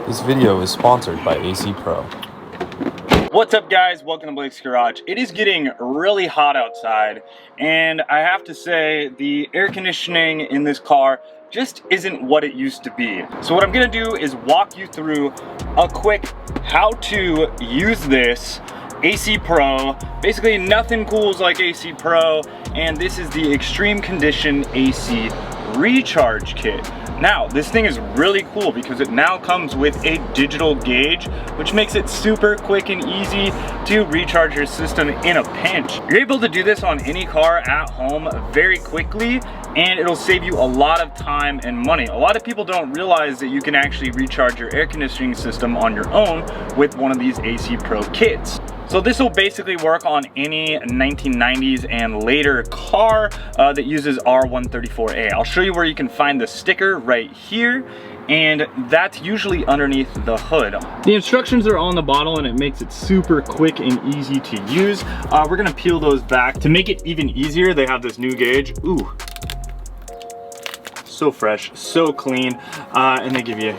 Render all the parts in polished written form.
This video is sponsored by AC Pro. What's up guys, welcome to Blake's Garage. It is getting really hot outside and I have to say the air conditioning in this car just isn't what it used to be. So what I'm gonna do is walk you through a quick how to use this AC Pro. Basically nothing cools like AC Pro, and this is the extreme condition AC recharge kit. Now, this thing is really cool because it now comes with a digital gauge, which makes it super quick and easy to recharge your system in a pinch. You're able to do this on any car at home very quickly, and it'll save you a lot of time and money. A lot of people don't realize that you can actually recharge your air conditioning system on your own with one of these AC Pro kits. So this will basically work on any 1990s and later car that uses R134A. I'll show you where you can find the sticker right here, and that's usually underneath the hood. The instructions are on the bottle and it makes it super quick and easy to use. We're gonna peel those back. To make it even easier, they have this new gauge. Ooh. So fresh, so clean, and they give you,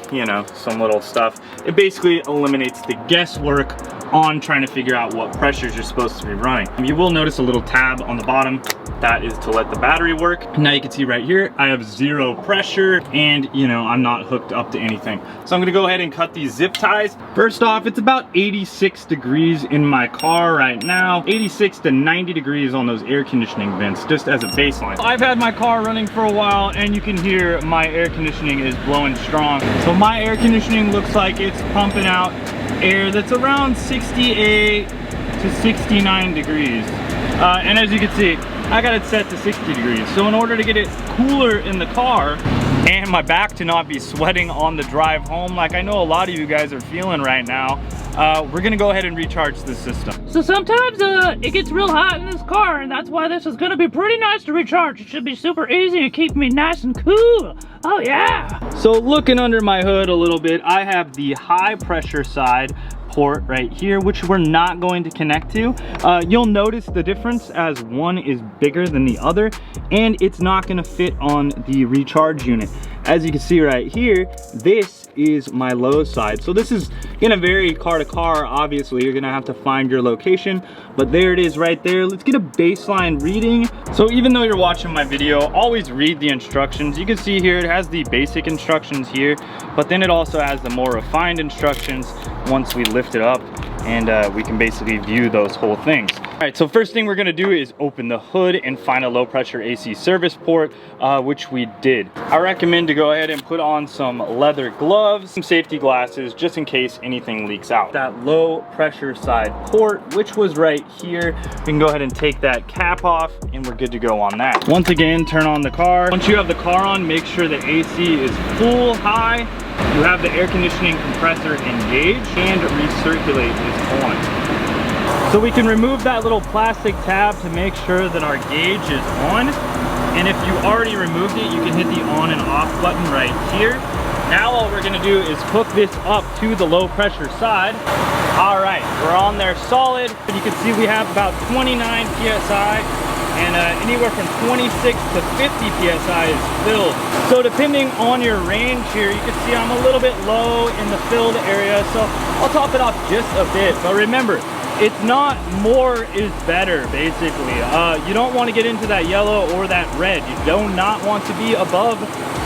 some little stuff. It basically eliminates the guesswork on trying to figure out what pressures you're supposed to be running. You will notice a little tab on the bottom. That is to let the battery work. Now you can see right here, I have 0 pressure and I'm not hooked up to anything. So I'm gonna go ahead and cut these zip ties. First off, it's about 86 degrees in my car right now. 86 to 90 degrees on those air conditioning vents, just as a baseline. I've had my car running for a while and you can hear my air conditioning is blowing strong. So my air conditioning looks like it's pumping out air that's around 68 to 69 degrees. And as you can see, I got it set to 60 degrees. So in order to get it cooler in the car and my back to not be sweating on the drive home like I know a lot of you guys are feeling right now, we're gonna go ahead and recharge the system. So sometimes it gets real hot in this car, and that's why this is gonna be pretty nice to recharge. It should be super easy and keep me nice and cool. Oh yeah. So looking under my hood a little bit, I have the high pressure side port right here, which we're not going to connect to. You'll notice the difference as one is bigger than the other, and it's not gonna fit on the recharge unit. As you can see right here, this is my low side. So this is gonna vary car to car. Obviously, you're gonna have to find your location, but there it is right there. Let's get a baseline reading. So even though you're watching my video, always read the instructions. You can see here, it has the basic instructions here, but then it also has the more refined instructions once we lift it up, and we can basically view those whole things. All right, so first thing we're gonna do is open the hood and find a low pressure AC service port, which we did. I recommend to go ahead and put on some leather gloves, some safety glasses, just in case anything leaks out. That low pressure side port, which was right here, we can go ahead and take that cap off and we're good to go on that. Once again, turn on the car. Once you have the car on, make sure the AC is full high. You have the air conditioning compressor engaged and recirculate is on. So we can remove that little plastic tab to make sure that our gauge is on. And if you already removed it, you can hit the on and off button right here. Now all we're gonna do is hook this up to the low pressure side. All right, we're on there solid. You can see we have about 29 PSI and anywhere from 26 to 50 PSI is filled. So depending on your range here, you can see I'm a little bit low in the filled area, so I'll top it off just a bit. But remember, it's not more is better, basically. You don't want to get into that yellow or that red. You do not want to be above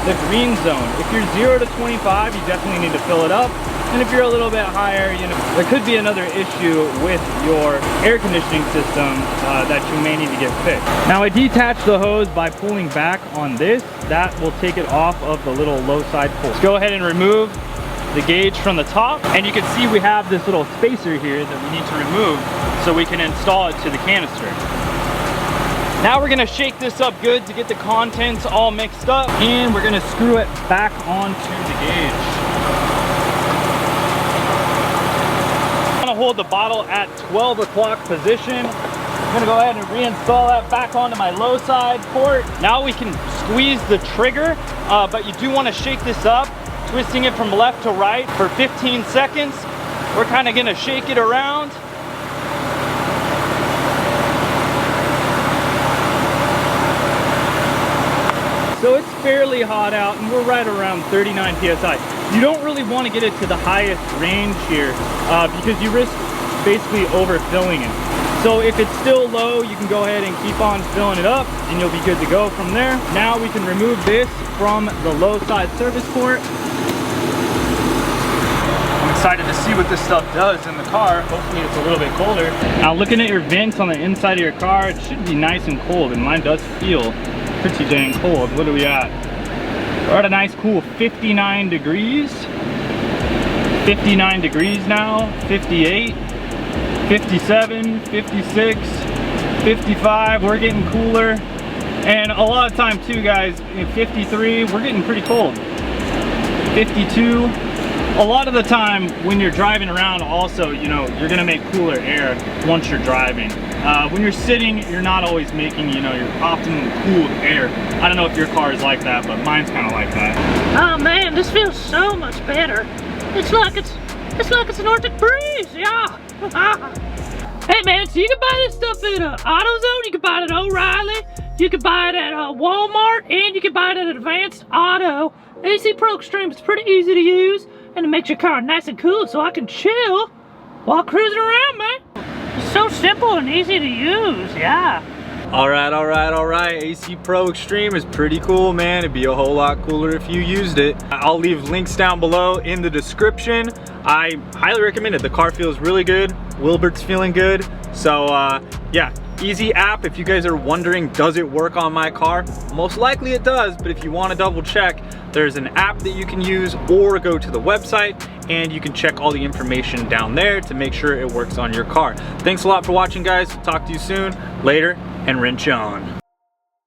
the green zone. If you're 0 to 25, you definitely need to fill it up. And if you're a little bit higher, there could be another issue with your air conditioning system that you may need to get fixed. Now I detached the hose by pulling back on this. That will take it off of the little low side port. Let's go ahead and remove the gauge from the top, and you can see we have this little spacer here that we need to remove so we can install it to the canister. Now we're gonna shake this up good to get the contents all mixed up, and we're gonna screw it back onto the gauge. I'm gonna hold the bottle at 12 o'clock position. I'm gonna go ahead and reinstall that back onto my low side port. Now we can squeeze the trigger, but you do wanna shake this up, twisting it from left to right for 15 seconds. We're kind of gonna shake it around. So it's fairly hot out and we're right around 39 PSI. You don't really want to get it to the highest range here because you risk basically overfilling it. So if it's still low, you can go ahead and keep on filling it up and you'll be good to go from there. Now we can remove this from the low side service port. I'm excited to see what this stuff does in the car. Hopefully it's a little bit colder. Now looking at your vents on the inside of your car, it should be nice and cold, and mine does feel pretty dang cold. What are we at? We're at a nice cool 59 degrees. 59 degrees now, 58. 57, 56, 55, we're getting cooler. And a lot of time too, guys, in 53, we're getting pretty cold. 52, a lot of the time when you're driving around also, you know, you're gonna make cooler air once you're driving. When you're sitting, you're not always making, you know, your optimum cooled air. I don't know if your car is like that, but mine's kind of like that. Oh man, this feels so much better. It's like it's an Arctic breeze, yeah. Hey man, so you can buy this stuff at AutoZone, you can buy it at O'Reilly, you can buy it at Walmart, and you can buy it at Advanced Auto. AC Pro Extreme is pretty easy to use, and it makes your car nice and cool so I can chill while cruising around, man. It's so simple and easy to use, yeah. All right. AC Pro Extreme is pretty cool, man. It'd be a whole lot cooler if you used it. I'll leave links down below in the description. I highly recommend it. The car feels really good. Wilbert's feeling good. So yeah, easy app. If you guys are wondering, does it work on my car? Most likely it does, but if you want to double check, there's an app that you can use, or go to the website and you can check all the information down there to make sure it works on your car. Thanks a lot for watching, guys. Talk to you soon. Later, and wrench on.